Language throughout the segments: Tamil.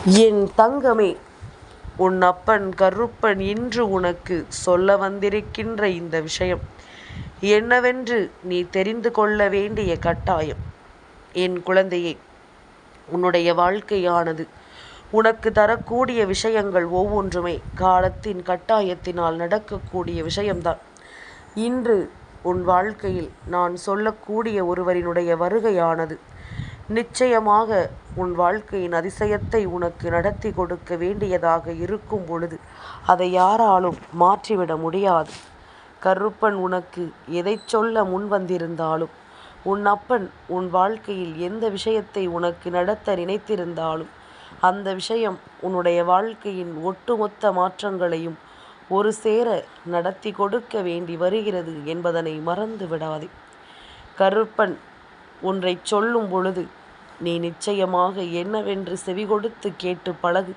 என் தங்கமே, உன் அப்பன் கருப்பன் இன்று உனக்கு சொல்ல வந்திருக்கின்ற இந்த விஷயம் என்னவென்று நீ தெரிந்து கொள்ள வேண்டிய கட்டாயம். என் குழந்தையே, உன்னுடைய வாழ்க்கையானது உனக்கு தரக்கூடிய விஷயங்கள் ஒவ்வொன்றுமே காலத்தின் கட்டாயத்தினால் நடக்கக்கூடிய விஷயம்தான். இன்று உன் வாழ்க்கையில் நான் சொல்லக்கூடிய ஒருவரினுடைய வருகையானது நிச்சயமாக உன் வாழ்க்கையின் அதிசயத்தை உனக்கு நடத்தி கொடுக்க வேண்டியதாக இருக்கும் பொழுது அதை யாராலும் மாற்றிவிட முடியாது. கருப்பன் உனக்கு எதை சொல்ல முன் வந்திருந்தாலும், உன் அப்பன் உன் வாழ்க்கையில் எந்த விஷயத்தை உனக்கு நடத்த நினைத்திருந்தாலும், அந்த விஷயம் உன்னுடைய வாழ்க்கையின் ஒட்டுமொத்த மாற்றங்களையும் ஒரு சேர நடத்தி கொடுக்க வேண்டி வருகிறது என்பதனை மறந்து விடாதே. கருப்பன் ஒன்றை சொல்லும் பொழுது நீ நிச்சயமாக என்னவென்று செவிகொடுத்து கேட்டு பழகு.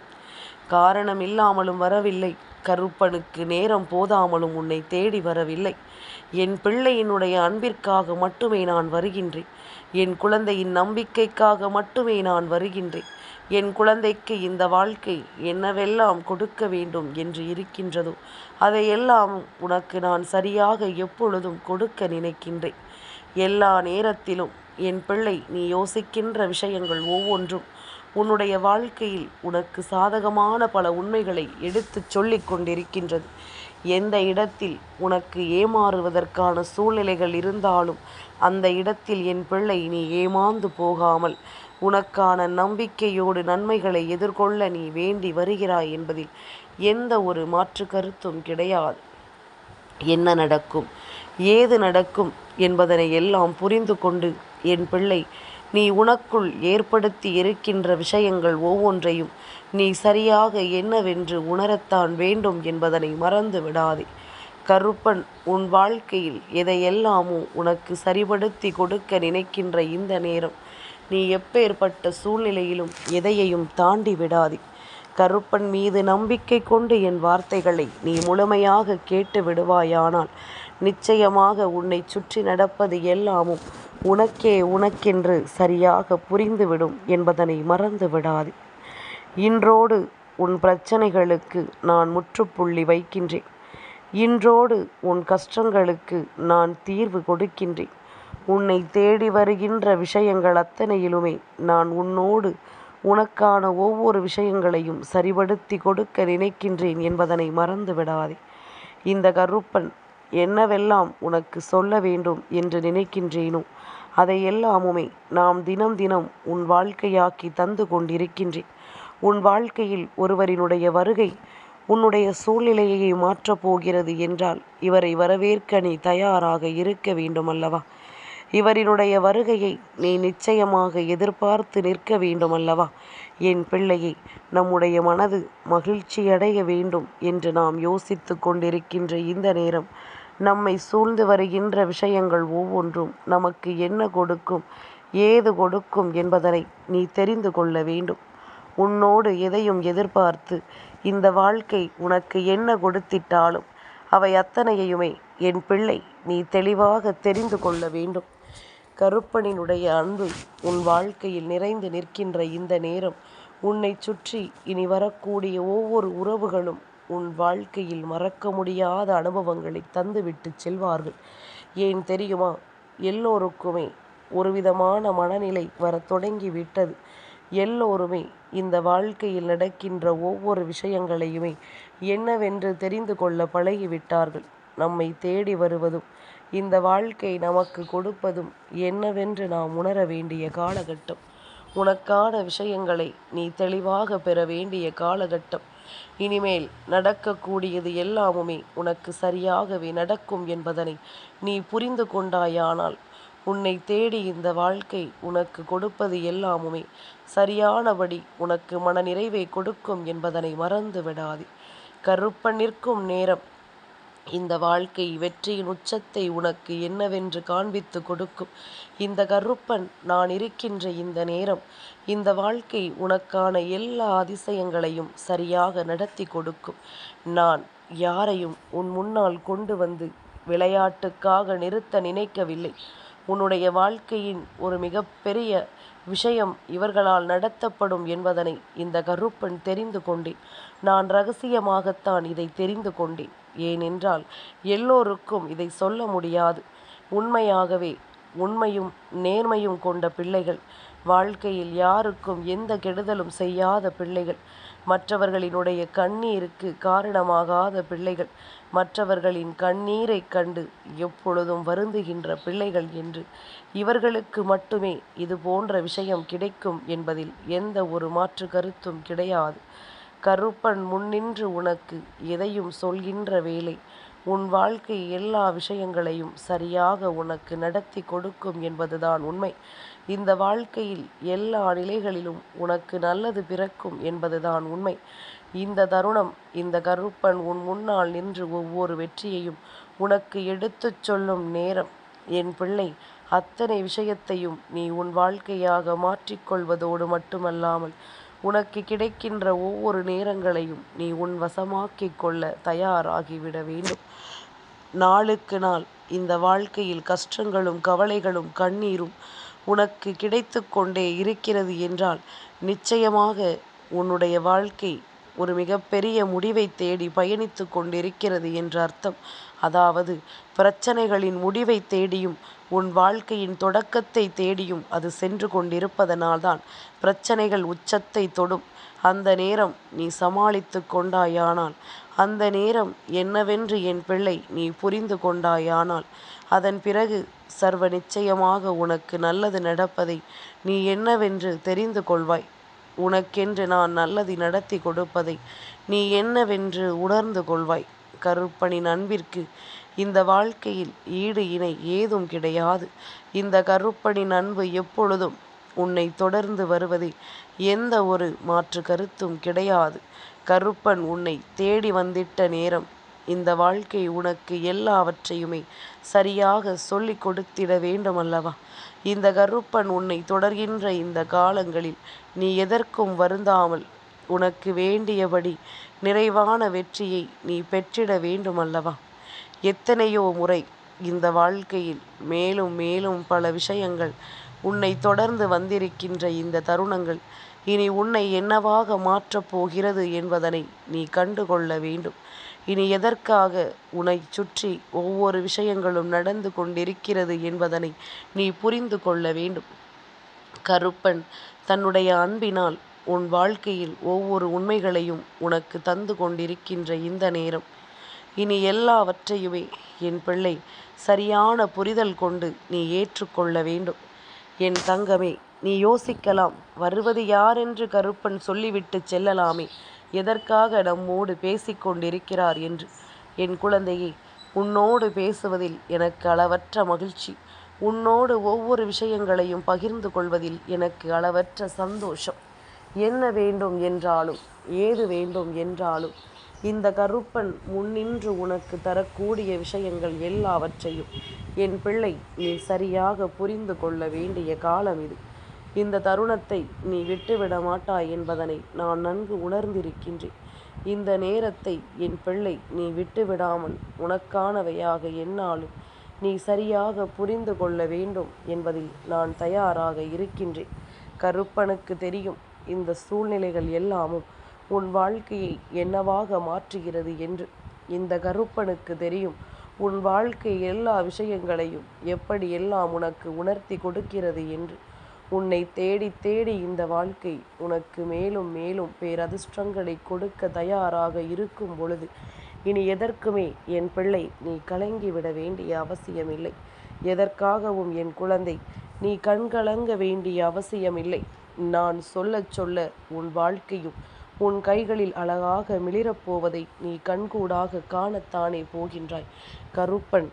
காரணம் இல்லாமலும் வரவில்லை, கருப்பனுக்கு நேரம் போதாமலும் உன்னை தேடி வரவில்லை. என் பிள்ளையினுடைய அன்பிற்காக மட்டுமே நான் வருகின்றேன். என் குழந்தையின் நம்பிக்கைக்காக மட்டுமே நான் வருகின்றேன். என் குழந்தைக்கு இந்த வாழ்க்கை என்னவெல்லாம் கொடுக்க வேண்டும் என்று இருக்கின்றதோ அதையெல்லாம் உனக்கு நான் சரியாக எப்பொழுதும் கொடுக்க நினைக்கின்றேன். எல்லா நேரத்திலும் என் பிள்ளை, நீ யோசிக்கின்ற விஷயங்கள் ஒவ்வொன்றும் உன்னுடைய வாழ்க்கையில் உனக்கு சாதகமான பல உண்மைகளை எடுத்து சொல்லிக் கொண்டிருக்கின்றது. எந்த இடத்தில் உனக்கு ஏமாறுவதற்கான சூழ்நிலைகள் இருந்தாலும் அந்த இடத்தில் என் பிள்ளை நீ ஏமாந்து போகாமல் உனக்கான நம்பிக்கையோடு நன்மைகளை எதிர்கொள்ள நீ வேண்டி வருகிறாய் என்பதில் எந்த ஒரு மாற்று கருத்தும் கிடையாது. என்ன நடக்கும், ஏது நடக்கும் என்பதனை எல்லாம் புரிந்து கொண்டு என் பிள்ளை, நீ உனக்குள் ஏற்படுத்தி இருக்கின்ற விஷயங்கள் ஒவ்வொன்றையும் நீ சரியாக என்னவென்று உணரத்தான் வேண்டும் என்பதனை மறந்து விடாதே. கருப்பன் உன் வாழ்க்கையில் எதையெல்லாமோ உனக்கு சரிபடுத்தி கொடுக்க நினைக்கின்ற இந்த நேரம் நீ எப்பேற்பட்ட சூழ்நிலையிலும் எதையையும் தாண்டி விடாதே. கருப்பன் மீது நம்பிக்கை கொண்டு என் வார்த்தைகளை நீ முழுமையாக கேட்டு விடுவாயானால் நிச்சயமாக உன்னை சுற்றி நடப்பது எல்லாமும் உனக்கென்று சரியாக புரிந்துவிடும் என்பதனை மறந்து விடாதே. இன்றோடு உன் பிரச்சனைகளுக்கு நான் முற்றுப்புள்ளி வைக்கின்றேன். இன்றோடு உன் கஷ்டங்களுக்கு நான் தீர்வு கொடுக்கின்றேன். உன்னை தேடி வருகின்ற விஷயங்கள் அத்தனையிலுமே நான் உன்னோடு உனக்கான ஒவ்வொரு விஷயங்களையும் சரிபடுத்தி கொடுக்க நினைக்கின்றேன் என்பதனை மறந்து விடாதே. இந்த கருப்பன் என்னவெல்லாம் உனக்கு சொல்ல வேண்டும் என்று நினைக்கின்றேனோ அதையெல்லாமுமே நாம் தினம் தினம் உன் வாழ்க்கையாக்கி தந்து கொண்டிருக்கின்றேன். உன் வாழ்க்கையில் ஒருவரினுடைய வருகை உன்னுடைய சூழ்நிலையை மாற்றப் போகிறது என்றால் இவரை வரவேற்க நீ தயாராக இருக்க வேண்டும் அல்லவா? இவரினுடைய வருகையை நீ நிச்சயமாக எதிர்பார்த்து நிற்க வேண்டும் அல்லவா? என் பிள்ளையை, நம்முடைய மனது மகிழ்ச்சியடைய வேண்டும் என்று நாம் யோசித்து கொண்டிருக்கின்ற இந்த நேரம் நம்மை சூழ்ந்து வருகின்ற விஷயங்கள் ஒவ்வொன்றும் நமக்கு என்ன கொடுக்கும், ஏது கொடுக்கும் என்பதனை நீ தெரிந்து கொள்ள வேண்டும். உன்னோடு எதையும் எதிர்பார்த்து இந்த வாழ்க்கை உனக்கு என்ன கொடுத்திட்டாலும் அவை அத்தனையுமே என் பிள்ளை நீ தெளிவாக தெரிந்து கொள்ள வேண்டும். கருப்பனினுடைய அன்பு உன் வாழ்க்கையில் நிறைந்து நிற்கின்ற இந்த நேரம் உன்னை சுற்றி இனி வரக்கூடிய ஒவ்வொரு உறவுகளும் உன் வாழ்க்கையில் மறக்க முடியாத அனுபவங்களை தந்துவிட்டு செல்வார்கள். ஏன் தெரியுமா? எல்லோருக்குமே ஒரு விதமான மனநிலை வர தொடங்கி விட்டது. எல்லோருமே இந்த வாழ்க்கையில் நடக்கின்ற ஒவ்வொரு விஷயங்களையுமே என்னவென்று தெரிந்து கொள்ள பழகிவிட்டார்கள். நம்மை தேடி வருவதும் இந்த வாழ்க்கை நமக்கு கொடுப்பதும் என்னவென்று நாம் உணர வேண்டிய காலகட்டம். உனக்கான விஷயங்களை நீ தெளிவாக பெற வேண்டிய காலகட்டம். இனிமேல் நடக்கக்கூடியது எல்லாமுமே உனக்கு சரியாகவே நடக்கும் என்பதனை நீ புரிந்து கொண்டாயானால் உன்னை தேடி இந்த வாழ்க்கை உனக்கு கொடுப்பது எல்லாமுமே சரியானபடி உனக்கு மனநிறைவை கொடுக்கும் என்பதனை மறந்து விடாதே. கருப்பன் நிற்கும் நேரம் இந்த வாழ்க்கை வெற்றியின் உச்சத்தை உனக்கு என்னவென்று காண்பித்து கொடுக்கும். இந்த கருப்பன் நான் இருக்கின்ற இந்த நேரம் இந்த வாழ்க்கை உனக்கான எல்லா அதிசயங்களையும் சரியாக நடத்தி கொடுக்கும். நான் யாரையும் உன் முன்னால் கொண்டு வந்து விளையாட்டுக்காக நிறுத்த நினைக்கவில்லை. உன்னுடைய வாழ்க்கையின் ஒரு மிகப்பெரிய விஷயம் இவர்களால் நடத்தப்படும் என்பதனை இந்த கருப்பன் தெரிந்து கொண்டேன். நான் இரகசியமாகத்தான் இதை தெரிந்து கொண்டேன். ஏனென்றால் எல்லோருக்கும் இதை சொல்ல முடியாது. உண்மையாகவே உண்மையும் நேர்மையும் கொண்ட பிள்ளைகள், வாழ்க்கையில் யாருக்கும் எந்த கெடுதலும் செய்யாத பிள்ளைகள், மற்றவர்களினுடைய கண்ணீருக்கு காரணமாகாத பிள்ளைகள், மற்றவர்களின் கண்ணீரை கண்டு எப்பொழுதும் வருந்துகின்ற பிள்ளைகள் என்று இவர்களுக்கு மட்டுமே இது போன்ற விஷயம் கிடைக்கும் என்பதில் எந்த ஒரு மாற்று கருத்தும் கிடையாது. கருப்பன் முன்னின்று உனக்கு எதையும் சொல்கின்ற வேளை உன் வாழ்க்கை எல்லா விஷயங்களையும் சரியாக உனக்கு நடத்தி கொடுக்கும் என்பதுதான் உண்மை. இந்த வாழ்க்கையில் எல்லா நிலைகளிலும் உனக்கு நல்லது பிறக்கும் என்பதுதான் உண்மை. இந்த தருணம் இந்த கருப்பன் உன் முன்னால் நின்று ஒவ்வொரு வெற்றியையும் உனக்கு எடுத்துச் சொல்லும் நேரம். என் பிள்ளை, அத்தனை விஷயத்தையும் நீ உன் வாழ்க்கையாக மாற்றிக்கொள்வதோடு மட்டுமல்லாமல் உனக்கு கிடைக்கின்ற ஒவ்வொரு நேரங்களையும் நீ உன் வசமாக்கிக் கொள்ள தயாராகிவிட வேண்டும். நாளுக்கு நாள் இந்த வாழ்க்கையில் கஷ்டங்களும் கவலைகளும் கண்ணீரும் உனக்கு கிடைத்து கொண்டே இருக்கிறது என்றால் நிச்சயமாக உன்னுடைய வாழ்க்கை ஒரு மிகப்பெரிய முடிவை தேடி பயணித்து கொண்டிருக்கிறது என்ற அர்த்தம். அதாவது பிரச்சனைகளின் முடிவை தேடியும் உன் வாழ்க்கையின் தொடக்கத்தை தேடியும் அது சென்று கொண்டிருப்பதனால்தான் பிரச்சனைகள் உச்சத்தை தொடும். அந்த நேரம் நீ சமாளித்து கொண்டாயானால், அந்த நேரம் என்னவென்று என் பிள்ளை நீ புரிந்து கொண்டாயானால், அதன் பிறகு சர்வ நிச்சயமாக உனக்கு நல்லது நடப்பதை நீ என்னவென்று தெரிந்து கொள்வாய். உனக்கென்று நான் நல்லது நடத்தி கொடுப்பதை நீ என்னவென்று உணர்ந்து கொள்வாய். கருப்பனின் அன்பிற்கு இந்த வாழ்க்கையில் ஈடு இணை ஏதும் கிடையாது. இந்த கருப்பனின் அன்பு எப்பொழுதும் உன்னை தொடர்ந்து வருவதை எந்த ஒரு மாற்று கருத்தும் கிடையாது. கருப்பன் உன்னை தேடி வந்திட்ட நேரம் இந்த வாழ்க்கை உனக்கு எல்லாவற்றையுமே சரியாக சொல்லிக் கொடுத்திட வேண்டுமல்லவா? இந்த கருப்பன் உன்னை தொடர்கின்ற இந்த காலங்களில் நீ எதற்கும் வருந்தாமல் உனக்கு வேண்டியபடி நிறைவான வெற்றியை நீ பெற்றிட வேண்டுமல்லவா? எத்தனையோ முறை இந்த வாழ்க்கையில் மேலும் மேலும் பல விஷயங்கள் உன்னை தொடர்ந்து வந்திருக்கின்ற இந்த தருணங்கள் இனி உன்னை என்னவாக மாற்றப் போகிறது என்பதனை நீ கண்டுகொள்ள வேண்டும். இனி எதற்காக உன்னை சுற்றி ஒவ்வொரு விஷயங்களும் நடந்து கொண்டிருக்கிறது என்பதனை நீ புரிந்து கொள்ள வேண்டும். கருப்பன் தன்னுடைய அன்பினால் உன் வாழ்க்கையில் ஒவ்வொரு உண்மைகளையும் உனக்கு தந்து கொண்டிருக்கின்ற இந்த நேரம் இனி எல்லாவற்றையுமே என் பிள்ளை சரியான புரிதல் கொண்டு நீ ஏற்றுக்கொள்ள வேண்டும். என் தங்கமே, நீ யோசிக்கலாம், வருவது யாரென்று கருப்பன் சொல்லிவிட்டு செல்லலாமே, எதற்காக நம்மோடு பேசிக்கொண்டிருக்கிறார் என்று. என் குழந்தையே, உன்னோடு பேசுவதில் எனக்கு அளவற்ற மகிழ்ச்சி. உன்னோடு ஒவ்வொரு விஷயங்களையும் பகிர்ந்து கொள்வதில் எனக்கு அளவற்ற சந்தோஷம். என்ன வேண்டும் என்றாலும் ஏது வேண்டும் என்றாலும் இந்த கருப்பன் முன்னின்று உனக்கு தரக்கூடிய விஷயங்கள் எல்லாவற்றையும் என் பிள்ளை நீ சரியாக புரிந்து கொள்ள வேண்டிய காலம் இது. இந்த தருணத்தை நீ விட்டுவிட மாட்டாய் என்பதனை நான் நன்கு உணர்ந்திருக்கின்றேன். இந்த நேரத்தை என் பிள்ளை நீ விட்டுவிடாமல் உனக்கானவையாக என்னாலும் நீ சரியாக புரிந்து கொள்ள வேண்டும் என்பதில் நான் தயாராக இருக்கின்றேன். கருப்பனுக்கு தெரியும் இந்த சூழ்நிலைகள் எல்லாமும் உன் வாழ்க்கையை என்னவாக மாற்றுகிறது என்று. இந்த கருப்பனுக்கு தெரியும் உன் வாழ்க்கை எல்லா விஷயங்களையும் எப்படி எல்லாம் உனக்கு உணர்த்தி கொடுக்கிறது என்று. உன்னை தேடி தேடி இந்த வாழ்க்கை உனக்கு மேலும் மேலும் பேரதிர்ஷ்டங்களை கொடுக்க தயாராக இருக்கும் பொழுது இனி எதற்குமே என் பிள்ளை நீ கலங்கிவிட வேண்டிய அவசியமில்லை. எதற்காகவும் என் குழந்தை நீ கண்கலங்க வேண்டிய அவசியமில்லை. நான் சொல்ல சொல்ல உன் வாழ்க்கையும் உன் கைகளில் அழகாக மிளிரப்போவதை நீ கண்கூடாக காணத்தானே போகின்றாய். கருப்பன்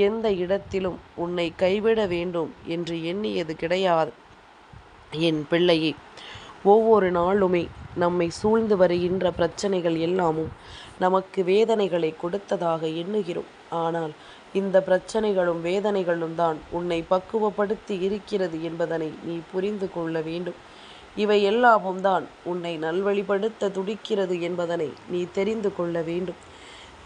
எந்த இடத்திலும் உன்னை கைவிட வேண்டும் என்று எண்ணியது கிடையாது. என் பிள்ளையே, ஒவ்வொரு நாளுமே நம்மை சூழ்ந்து வருகின்ற பிரச்சனைகள் எல்லாமும் நமக்கு வேதனைகளை கொடுத்ததாக எண்ணுகிறோம். ஆனால் இந்த பிரச்சனைகளும் வேதனைகளும் தான் உன்னை பக்குவப்படுத்தி இருக்கிறது என்பதனை நீ புரிந்து கொள்ள வேண்டும். இவை எல்லாமும் தான் உன்னை நல்வழிப்படுத்த துடிக்கிறது என்பதனை நீ தெரிந்து கொள்ள வேண்டும்.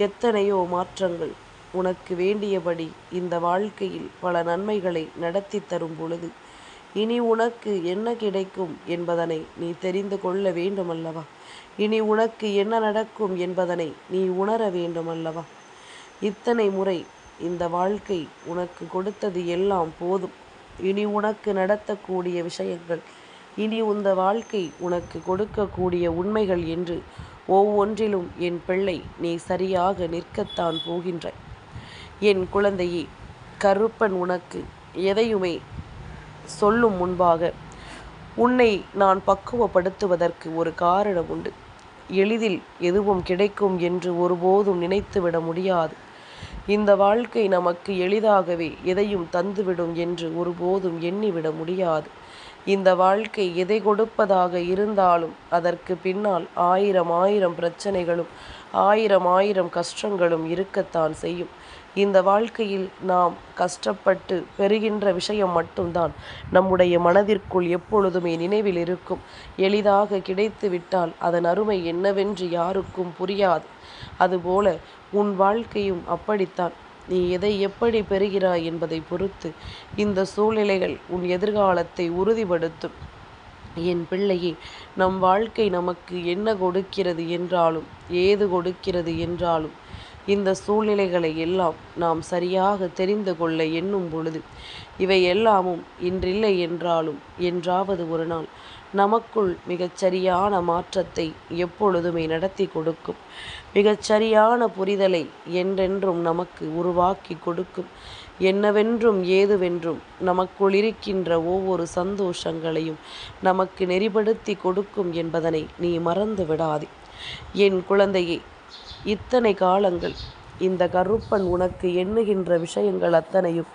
எத்தனையோ மாற்றங்கள் உனக்கு வேண்டியபடி இந்த வாழ்க்கையில் பல நன்மைகளை நடத்தி தரும் பொழுது இனி உனக்கு என்ன கிடைக்கும் என்பதனை நீ தெரிந்து கொள்ள வேண்டுமல்லவா? இனி உனக்கு என்ன நடக்கும் என்பதனை நீ உணர வேண்டுமல்லவா? இத்தனை முறை இந்த வாழ்க்கை உனக்கு கொடுத்தது எல்லாம் போதும். இனி உனக்கு நடத்தக்கூடிய விஷயங்கள், இனி இந்த வாழ்க்கை உனக்கு கொடுக்கக்கூடிய உண்மைகள் என்று ஒவ்வொன்றிலும் என் பிள்ளை நீ சரியாக நிற்கத்தான் போகின்றாய். என் குழந்தையே, கருப்பன் உனக்கு எதையுமே சொல்லும் முன்பாக உன்னை நான் பக்குவப்படுத்துவதற்கு ஒரு காரணம் உண்டு. எளிதில் எதுவும் கிடைக்கும் என்று ஒருபோதும் நினைத்துவிட முடியாது. இந்த வாழ்க்கை நமக்கு எளிதாகவே எதையும் தந்துவிடும் என்று ஒருபோதும் எண்ணிவிட முடியாது. இந்த வாழ்க்கை எதை கொடுப்பதாக இருந்தாலும் அதற்கு பின்னால் ஆயிரம் பிரச்சனைகளும் ஆயிரம் கஷ்டங்களும் இருக்கத்தான் செய்யும். இந்த வாழ்க்கையில் நாம் கஷ்டப்பட்டு பெறுகின்ற விஷயம் மட்டும்தான் நம்முடைய மனதிற்குள் எப்பொழுதுமே நினைவில் இருக்கும். எளிதாக கிடைத்து விட்டால் அதன் அருமை என்னவென்று யாருக்கும் புரியாது. அதுபோல உன் வாழ்க்கையும் அப்படித்தான். நீ எதை எப்படி பெறுகிறாய் என்பதை பொறுத்து இந்த சூழ்நிலைகள் உன் எதிர்காலத்தை உறுதிப்படுத்தும். என் பிள்ளையே, நம் வாழ்க்கை நமக்கு என்ன கொடுக்கிறது என்றாலும் ஏது கொடுக்கிறது என்றாலும் இந்த சூழ்நிலைகளை எல்லாம் நாம் சரியாக தெரிந்து கொள்ள எண்ணும் பொழுது இவை எல்லாமும் இன்றில்லை என்றாலும் என்றாவது ஒரு நாள் நமக்குள் மிகச்சரியான மாற்றத்தை எப்பொழுதுமே நடத்தி கொடுக்கும். மிகச்சரியான புரிதலை என்றென்றும் நமக்கு உருவாக்கி கொடுக்கும். என்னவென்றும் ஏதுவென்றும் நமக்குள் இருக்கின்ற ஒவ்வொரு சந்தோஷங்களையும் நமக்கு நெறிப்படுத்தி கொடுக்கும் என்பதனை நீ மறந்து விடாதே. என் குழந்தையே, இத்தனை காலங்கள் இந்த கருப்பன் உனக்கு எண்ணுகின்ற விஷயங்கள் அத்தனையும்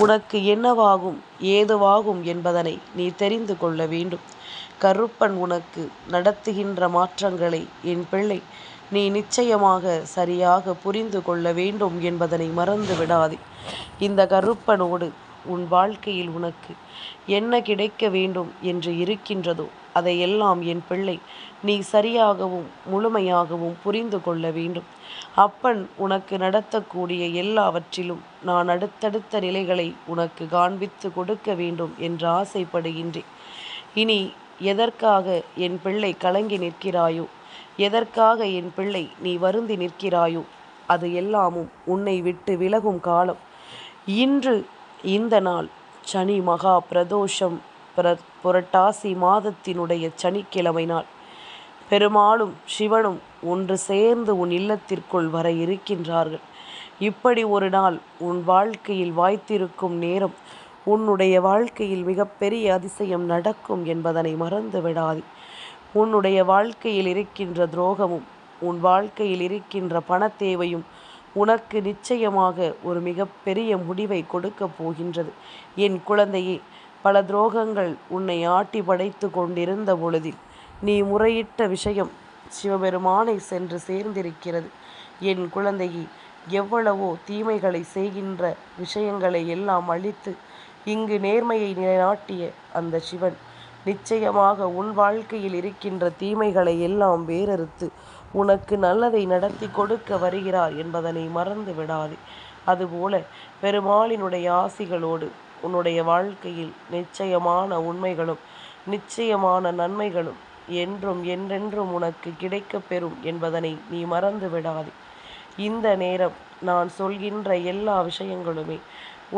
உனக்கு என்னவாகும் ஏதுவாகும் என்பதனை நீ தெரிந்து கொள்ள வேண்டும். கருப்பன் உனக்கு நடத்துகின்ற மாற்றங்களை என் பிள்ளை நீ நிச்சயமாக சரியாக புரிந்து கொள்ள வேண்டும் என்பதனை மறந்து விடாதே. இந்த கருப்பனோடு உன் வாழ்க்கையில் உனக்கு என்ன கிடைக்க வேண்டும் என்று இருக்கின்றதோ அதையெல்லாம் என் பிள்ளை நீ சரியாகவும் முழுமையாகவும் புரிந்து கொள்ள வேண்டும். அப்பன் உனக்கு நடத்தக்கூடிய எல்லாவற்றிலும் நான் அடுத்தடுத்த நிலைகளை உனக்கு காண்பித்து கொடுக்க வேண்டும் என்று ஆசைப்படுகின்றேன். இனி எதற்காக என் பிள்ளை கலங்கி நிற்கிறாயோ, எதற்காக என் பிள்ளை நீ வருந்தி நிற்கிறாயோ அது எல்லாமும் உன்னை விட்டு விலகும் காலம். இன்று இந்த நாள் சனி மகா பிரதோஷம், புரட்டாசி மாதத்தினுடைய சனிக்கிழமை நாள். பெருமாளும் சிவனும் ஒன்று சேர்ந்து உன் இல்லத்திற்குள் வர இருக்கின்றார்கள். இப்படி ஒரு நாள் உன் வாழ்க்கையில் வாய்த்திருக்கும் நேரம் உன்னுடைய வாழ்க்கையில் மிகப்பெரிய அதிசயம் நடக்கும் என்பதனை மறந்து விடாதே. உன்னுடைய வாழ்க்கையில் இருக்கின்ற துரோகமும் உன் வாழ்க்கையில் இருக்கின்ற பணத்தேவையும் உனக்கு நிச்சயமாக ஒரு மிகப்பெரிய முடிவை கொடுக்க போகின்றது. என் குழந்தையே, பல துரோகங்கள் உன்னை ஆட்டி படைத்து கொண்டிருந்த பொழுதில் நீ முறையிட்ட விஷயம் சிவபெருமானை சென்று சேர்ந்திருக்கிறது. என் குழந்தையே, எவ்வளவோ தீமைகளை செய்கின்ற விஷயங்களை எல்லாம் அழித்து இங்கு நேர்மையை நிலைநாட்டிய அந்த சிவன் நிச்சயமாக உன் வாழ்க்கையில் இருக்கின்ற தீமைகளை எல்லாம் வேறறுத்து உனக்கு நல்லதை நடத்தி கொடுக்க வருகிறார் என்பதனை மறந்து விடாதே. அதுபோல பெருமாளினுடைய ஆசிகளோடு உன்னுடைய வாழ்க்கையில் நிச்சயமான உண்மைகளும் நிச்சயமான நன்மைகளும் என்றும் என்றென்றும் உனக்கு கிடைக்கப் பெறும் என்பதனை நீ மறந்து விடாதே. இந்த நேரம் நான் சொல்கின்ற எல்லா விஷயங்களுமே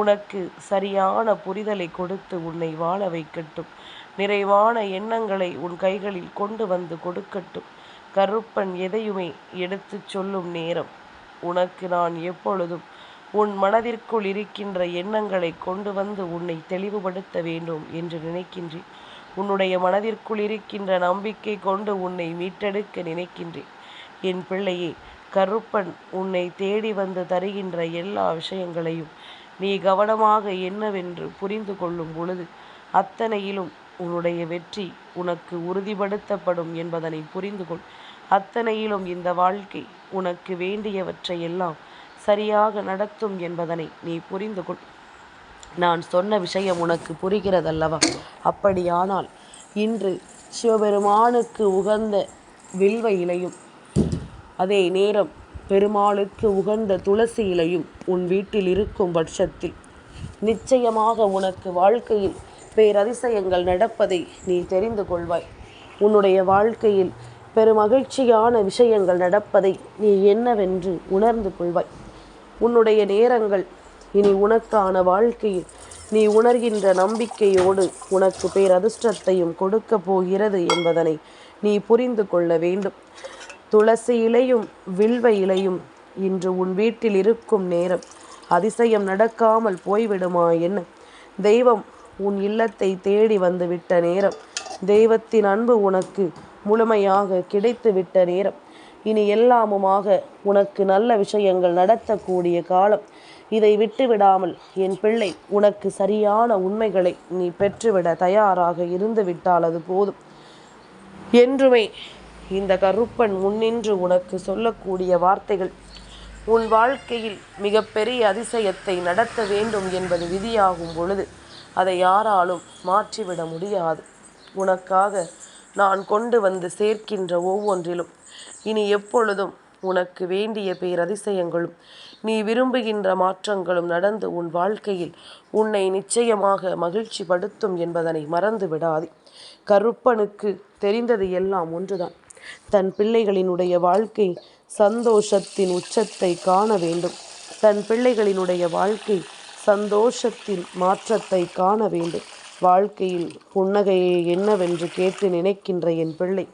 உனக்கு சரியான புரிதலை கொடுத்து உன்னை வாழ வைக்கட்டும். நிறைவான எண்ணங்களை உன் கைகளில் கொண்டு வந்து கொடுக்கட்டும். கருப்பன் எதையுமே எடுத்து சொல்லும் நேரம் உனக்கு நான் எப்பொழுதும் உன் மனதிற்குள் இருக்கின்ற எண்ணங்களை கொண்டு வந்து உன்னை தெளிவுபடுத்த வேண்டும் என்று நினைக்கின்றேன். உன்னுடைய மனதிற்குள் இருக்கின்ற நம்பிக்கை கொண்டு உன்னை மீட்டெடுக்க நினைக்கின்றேன். என் பிள்ளையே, கருப்பன் உன்னை தேடி வந்து தருகின்ற எல்லா விஷயங்களையும் நீ கவனமாக என்னவென்று புரிந்து கொள்ளும் பொழுது அத்தனையிலும் உன்னுடைய வெற்றி உனக்கு உறுதிப்படுத்தப்படும் என்பதனை புரிந்து கொள். அத்தனையிலும் இந்த வாழ்க்கை உனக்கு வேண்டியவற்றையெல்லாம் சரியாக நடத்தும் என்பதனை நீ புரிந்து கொள். நான் சொன்ன விஷயம் உனக்கு புரிகிறதல்லவா? அப்படியானால் இன்று சிவபெருமானுக்கு உகந்த வில்வ இலையும் அதே நேரம் பெருமாளுக்கு உகந்த துளசி இலையும் உன் வீட்டில் இருக்கும் பட்சத்தில் நிச்சயமாக உனக்கு வாழ்க்கையில் பேரதிசயங்கள் நடப்பதை நீ தெரிந்து கொள்வாய். உன்னுடைய வாழ்க்கையில் பெருமகிழ்ச்சியான விஷயங்கள் நடப்பதை நீ என்னவென்று உணர்ந்து கொள்வாய். உன்னுடைய நேரங்கள் இனி உனக்கான வாழ்க்கையில் நீ உணர்கின்ற நம்பிக்கையோடு உனக்கு பேரதிர்ஷ்டத்தையும் கொடுக்க போகிறது என்பதனை நீ புரிந்து கொள்ள வேண்டும். துளசி இலையும் வில்வ இலையும் இன்று உன் வீட்டில் இருக்கும் நேரம் அதிசயம் நடக்காமல் போய்விடுமா என்ன? தெய்வம் உன் இல்லத்தை தேடி வந்து விட்ட நேரம், தெய்வத்தின் அன்பு உனக்கு முழுமையாக கிடைத்து விட்ட நேரம், இனி எல்லாமுமாக உனக்கு நல்ல விஷயங்கள் நடத்தக்கூடிய காலம். இதை விட்டுவிடாமல் என் பிள்ளை, உனக்கு சரியான உண்மைகளை நீ பெற்றுவிட தயாராக இருந்து விட்டால் அது போதும். என்றுமே இந்த கருப்பன் முன்னின்று உனக்கு சொல்லக்கூடிய வார்த்தைகள் உன் வாழ்க்கையில் மிகப்பெரிய அதிசயத்தை நடத்த வேண்டும் என்பது விதியாகும் பொழுது அதை யாராலும் மாற்றிவிட முடியாது. உனக்காக நான் கொண்டு வந்து சேர்க்கின்ற ஒவ்வொன்றிலும் இனி எப்பொழுதும் உனக்கு வேண்டிய பேரதிசயங்களும் நீ விரும்புகின்ற மாற்றங்களும் நடந்து உன் வாழ்க்கையில் உன்னை நிச்சயமாக மகிழ்ச்சி படுத்தும் என்பதனை மறந்து விடாதே. கருப்பனுக்கு தெரிந்தது எல்லாம் ஒன்றுதான். தன் பிள்ளைகளினுடைய வாழ்க்கை சந்தோஷத்தின் உச்சத்தை காண வேண்டும். தன் பிள்ளைகளினுடைய வாழ்க்கை சந்தோஷத்தின் மாற்றத்தை காண வேண்டும். வாழ்க்கையில் புன்னகையை என்னவென்று கேட்டு நினைக்கின்ற என் பிள்ளை,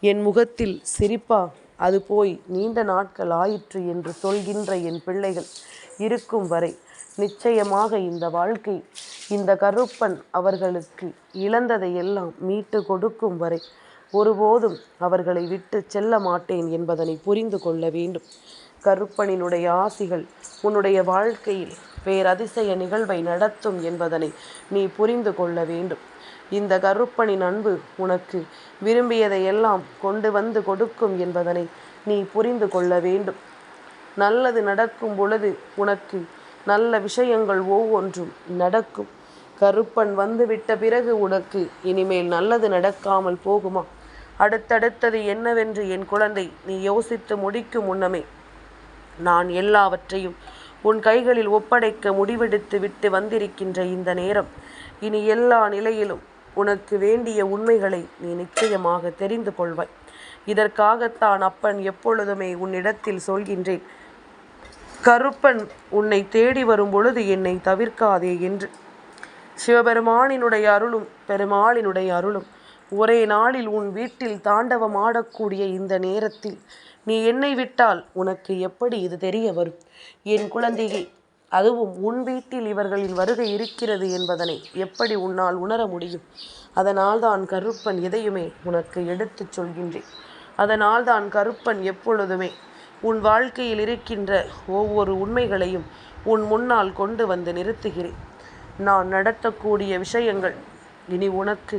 என் முகத்தில் சிரிப்பா, அது போய் நீண்ட நாட்கள் ஆயிற்று என்று சொல்கின்ற என் பிள்ளைகள் இருக்கும் வரை நிச்சயமாக இந்த வாழ்க்கை, இந்த கருப்பன் அவர்களுக்கு இழந்ததை எல்லாம் மீட்டு கொடுக்கும் வரை ஒருபோதும் அவர்களை விட்டு செல்ல மாட்டேன் என்பதனை புரிந்து கொள்ள வேண்டும். கருப்பனினுடைய ஆசிகள் உன்னுடைய வாழ்க்கையில் பேரதிசய நிகழ்வை நடத்தும் என்பதனை நீ புரிந்து கொள்ள வேண்டும். இந்த கருப்பனின் அன்பு உனக்கு விரும்பியதையெல்லாம் கொண்டு வந்து கொடுக்கும் என்பதனை நீ புரிந்து கொள்ள வேண்டும். நல்லது நடக்கும் பொழுது உனக்கு நல்ல விஷயங்கள் ஒவ்வொன்றும் நடக்கும். கருப்பன் வந்துவிட்ட பிறகு உனக்கு இனிமேல் நல்லது நடக்காமல் போகுமா? அடுத்தடுத்தது என்னவென்று என் குழந்தை நீ யோசித்து முடிக்கும் முன்னமே நான் எல்லாவற்றையும் உன் கைகளில் ஒப்படைக்க முடிவெடுத்து விட்டு வந்திருக்கின்ற இந்த நேரம், இனி எல்லா நிலையிலும் உனக்கு வேண்டிய உண்மைகளை நீ நிச்சயமாக தெரிந்து கொள்வாய். இதற்காகத்தான் அப்பன் எப்பொழுதுமே உன்னிடத்தில் சொல்கின்றேன், கருப்பன் உன்னை தேடி வரும் பொழுது என்னை தவிர்க்காதே என்று. சிவபெருமானினுடைய அருளும் பெருமாளினுடைய அருளும் ஒரே நாளில் உன் வீட்டில் தாண்டவம் ஆடக்கூடிய இந்த நேரத்தில் நீ என்னை விட்டால் உனக்கு எப்படி இது தெரிய வரும்? என் குழந்தையே, அதுவும் உன் வீட்டில் இவர்களின் வருகை இருக்கிறது என்பதனை எப்படி உன்னால் உணர முடியும்? அதனால் தான் கருப்பன் எதையுமே உனக்கு எடுத்துச் சொல்கின்றேன். அதனால் தான் கருப்பன் எப்பொழுதுமே உன் வாழ்க்கையில் இருக்கின்ற ஒவ்வொரு உண்மைகளையும் உன் முன்னால் கொண்டு வந்து நிறுத்துகிறேன். நான் நடத்தக்கூடிய விஷயங்கள் இனி உனக்கு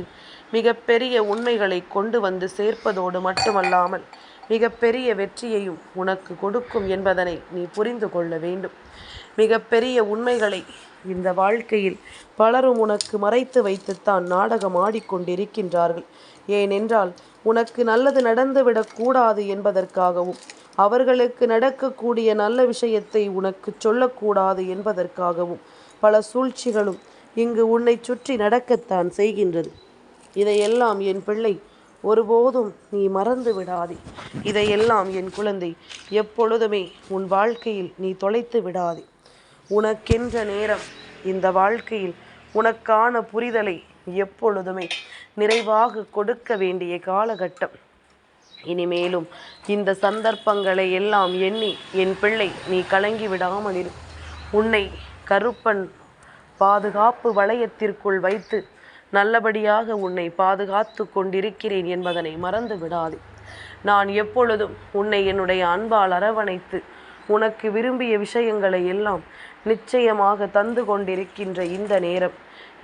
மிகப்பெரிய உண்மைகளை கொண்டு வந்து சேர்ப்பதோடு மட்டுமல்லாமல் மிகப்பெரிய வெற்றியையும் உனக்கு கொடுக்கும் என்பதனை நீ புரிந்து கொள்ள வேண்டும். மிகப்பெரிய உண்மைகளை இந்த வாழ்க்கையில் பலரும் உனக்கு மறைத்து வைத்துத்தான் நாடகம் ஆடிக்கொண்டிருக்கின்றார்கள். ஏனென்றால் உனக்கு நல்லது நடந்துவிடக்கூடாது என்பதற்காகவும், அவர்களுக்கு நடக்கக்கூடிய நல்ல விஷயத்தை உனக்கு சொல்லக்கூடாது என்பதற்காகவும் பல சூழ்ச்சிகளும் இங்கு உன்னை சுற்றி நடக்கத்தான் செய்கின்றது. இதையெல்லாம் என் பிள்ளை ஒருபோதும் நீ மறந்து விடாதே. இதையெல்லாம் என் குழந்தை எப்பொழுதுமே உன் வாழ்க்கையில் நீ தொலைத்து விடாதே. உனக்கென்ற நேரம், இந்த வாழ்க்கையில் உனக்கான புரிதலை எப்பொழுதுமே நிறைவாக கொடுக்க வேண்டிய காலகட்டம். இனிமேலும் இந்த சந்தர்ப்பங்களை எல்லாம் எண்ணி என் பிள்ளை நீ கலங்கி விடாமல் இரு. உன்னை கருப்பன் பாதுகாப்பு வளையத்திற்குள் வைத்து நல்லபடியாக உன்னை பாதுகாத்து கொண்டிருக்கிறேன் என்பதனை மறந்து விடாதே. நான் எப்பொழுதும் உன்னை என்னுடைய அன்பால் அரவணைத்து உனக்கு விரும்பிய விஷயங்களை எல்லாம் நிச்சயமாக தந்து கொண்டிருக்கின்ற இந்த நேரம்,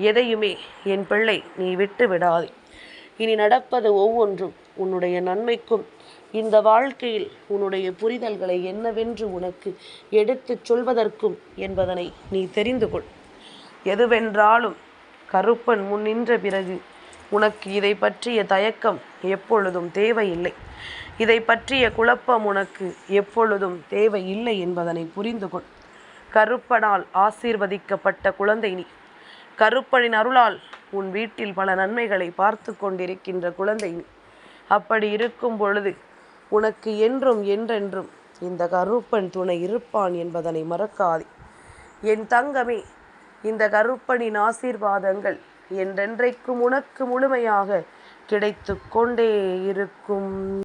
எதையுமே என் பிள்ளை நீ விட்டு விடாதே. இனி நடப்பது ஒவ்வொன்றும் உன்னுடைய நன்மைக்கும், இந்த வாழ்க்கையில் உன்னுடைய புரிதல்களை என்னவென்று உனக்கு எடுத்துச் சொல்வதற்கும் என்பதனை நீ தெரிந்து கொள். எதுவென்றாலும் கருப்பன் முன்னின்ற பிறகு உனக்கு இதை பற்றிய தயக்கம் எப்பொழுதும் தேவையில்லை. இதை பற்றிய குழப்பம் உனக்கு எப்பொழுதும் தேவையில்லை என்பதனை புரிந்து கொள். கருப்பனால் ஆசீர்வதிக்கப்பட்ட குழந்தை நீ. கருப்பனின் அருளால் உன் வீட்டில் பல நன்மைகளை பார்த்து கொண்டிருக்கின்ற குழந்தை நீ. அப்படி இருக்கும் பொழுது உனக்கு என்றும் என்றென்றும் இந்த கருப்பன் துணை இருப்பான் என்பதனை மறக்காதே. என் தங்கமே, இந்த கருப்பனின் ஆசீர்வாதங்கள் என்றென்றைக்கும் உனக்கு முழுமையாக கிடைத்து கொண்டே இருக்கும்.